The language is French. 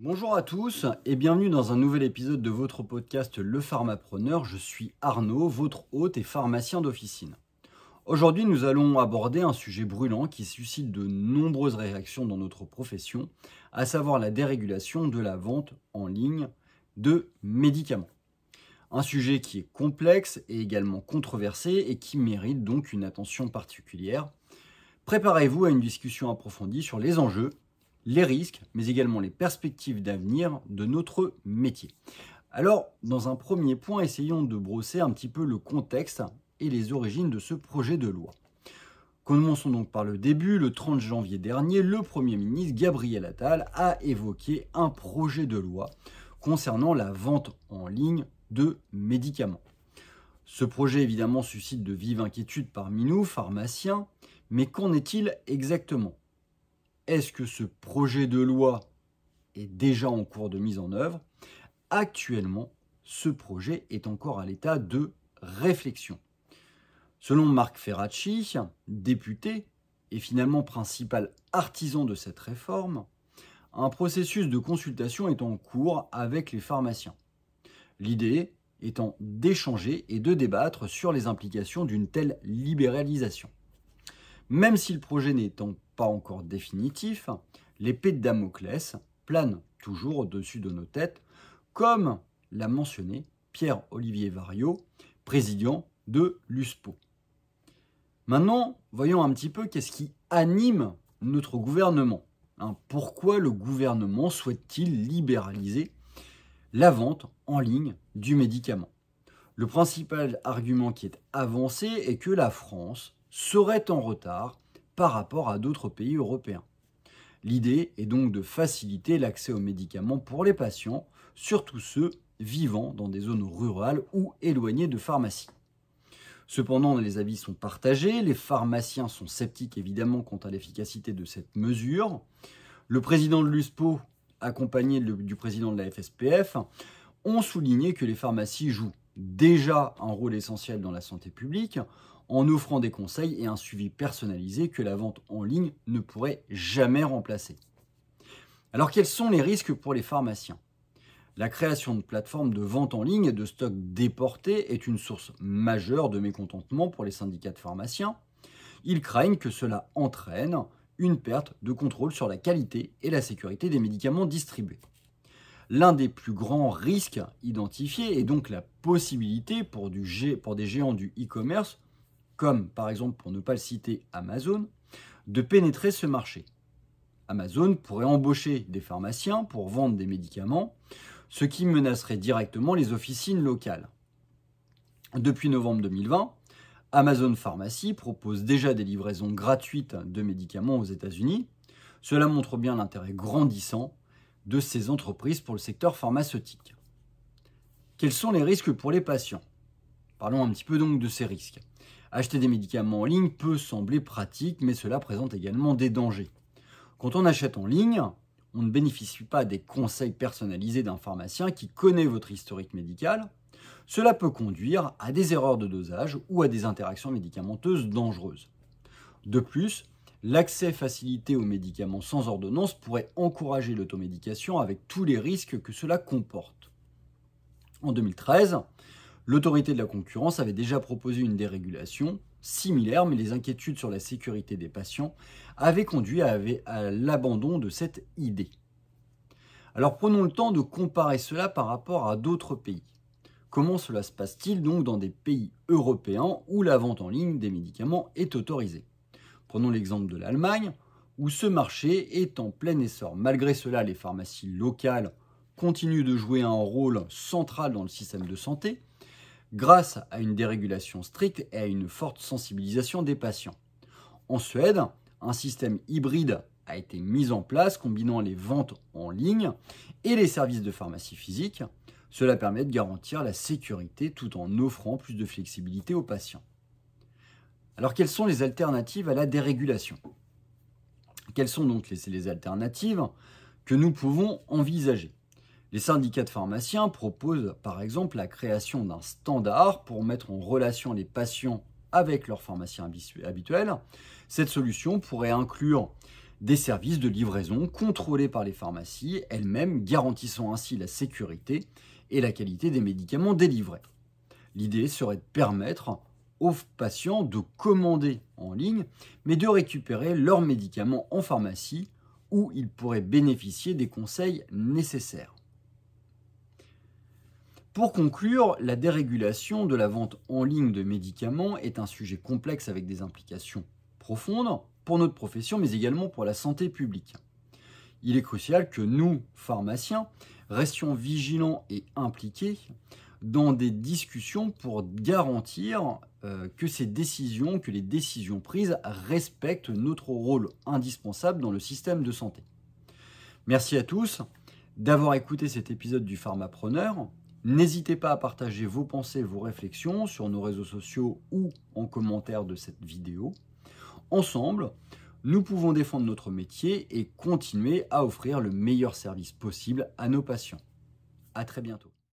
Bonjour à tous et bienvenue dans un nouvel épisode de votre podcast Le Pharmapreneur. Je suis Arnaud, votre hôte et pharmacien d'officine. Aujourd'hui, nous allons aborder un sujet brûlant qui suscite de nombreuses réactions dans notre profession, à savoir la dérégulation de la vente en ligne de médicaments. Un sujet qui est complexe et également controversé et qui mérite donc une attention particulière. Préparez-vous à une discussion approfondie sur les enjeux, les risques, mais également les perspectives d'avenir de notre métier. Alors, dans un premier point, essayons de brosser un petit peu le contexte et les origines de ce projet de loi. Commençons donc par le début. Le 30 janvier dernier, le Premier ministre Gabriel Attal a évoqué un projet de loi concernant la vente en ligne de médicaments. Ce projet, évidemment, suscite de vives inquiétudes parmi nous, pharmaciens, mais qu'en est-il exactement ? Est-ce que ce projet de loi est déjà en cours de mise en œuvre ? Actuellement, ce projet est encore à l'état de réflexion. Selon Marc Ferracci, député et finalement principal artisan de cette réforme, un processus de consultation est en cours avec les pharmaciens. L'idée étant d'échanger et de débattre sur les implications d'une telle libéralisation. Même si le projet n'étant pas encore définitif, l'épée de Damoclès plane toujours au-dessus de nos têtes, comme l'a mentionné Pierre-Olivier Variot, président de l'USPO. Maintenant, voyons un petit peu qu'est-ce qui anime notre gouvernement. Pourquoi le gouvernement souhaite-t-il libéraliser la vente en ligne du médicament ? Le principal argument qui est avancé est que la France serait en retard par rapport à d'autres pays européens. L'idée est donc de faciliter l'accès aux médicaments pour les patients, surtout ceux vivant dans des zones rurales ou éloignées de pharmacies. Cependant, les avis sont partagés, les pharmaciens sont sceptiques évidemment quant à l'efficacité de cette mesure. Le président de l'USPO, accompagné du président de la FSPF, ont souligné que les pharmacies jouent déjà un rôle essentiel dans la santé publique en offrant des conseils et un suivi personnalisé que la vente en ligne ne pourrait jamais remplacer. Alors quels sont les risques pour les pharmaciens ? La création de plateformes de vente en ligne et de stocks déportés est une source majeure de mécontentement pour les syndicats de pharmaciens. Ils craignent que cela entraîne une perte de contrôle sur la qualité et la sécurité des médicaments distribués. L'un des plus grands risques identifiés est donc la possibilité pour des géants du e-commerce, comme par exemple, pour ne pas le citer, Amazon, de pénétrer ce marché. Amazon pourrait embaucher des pharmaciens pour vendre des médicaments, ce qui menacerait directement les officines locales. Depuis novembre 2020, Amazon Pharmacy propose déjà des livraisons gratuites de médicaments aux États-Unis. Cela montre bien l'intérêt grandissant de ces entreprises pour le secteur pharmaceutique. Quels sont les risques pour les patients ? Parlons un petit peu donc de ces risques. Acheter des médicaments en ligne peut sembler pratique, mais cela présente également des dangers. Quand on achète en ligne, on ne bénéficie pas des conseils personnalisés d'un pharmacien qui connaît votre historique médical. Cela peut conduire à des erreurs de dosage ou à des interactions médicamenteuses dangereuses. De plus, l'accès facilité aux médicaments sans ordonnance pourrait encourager l'automédication avec tous les risques que cela comporte. En 2013, l'autorité de la concurrence avait déjà proposé une dérégulation similaire, mais les inquiétudes sur la sécurité des patients avaient conduit à l'abandon de cette idée. Alors prenons le temps de comparer cela par rapport à d'autres pays. Comment cela se passe-t-il donc dans des pays européens où la vente en ligne des médicaments est autorisée ? Prenons l'exemple de l'Allemagne, où ce marché est en plein essor. Malgré cela, les pharmacies locales continuent de jouer un rôle central dans le système de santé, grâce à une dérégulation stricte et à une forte sensibilisation des patients. En Suède, un système hybride a été mis en place combinant les ventes en ligne et les services de pharmacie physique. Cela permet de garantir la sécurité tout en offrant plus de flexibilité aux patients. Alors quelles sont les alternatives à la dérégulation ? Quelles sont donc les alternatives que nous pouvons envisager ? Les syndicats de pharmaciens proposent par exemple la création d'un standard pour mettre en relation les patients avec leurs pharmaciens habituels. Cette solution pourrait inclure des services de livraison contrôlés par les pharmacies elles-mêmes, garantissant ainsi la sécurité et la qualité des médicaments délivrés. L'idée serait de permettre aux patients de commander en ligne, mais de récupérer leurs médicaments en pharmacie où ils pourraient bénéficier des conseils nécessaires. Pour conclure, la dérégulation de la vente en ligne de médicaments est un sujet complexe avec des implications profondes pour notre profession, mais également pour la santé publique. Il est crucial que nous, pharmaciens, restions vigilants et impliqués dans des discussions pour garantir que les décisions prises respectent notre rôle indispensable dans le système de santé. Merci à tous d'avoir écouté cet épisode du Pharmapreneur. N'hésitez pas à partager vos pensées, vos réflexions sur nos réseaux sociaux ou en commentaire de cette vidéo. Ensemble, nous pouvons défendre notre métier et continuer à offrir le meilleur service possible à nos patients. À très bientôt.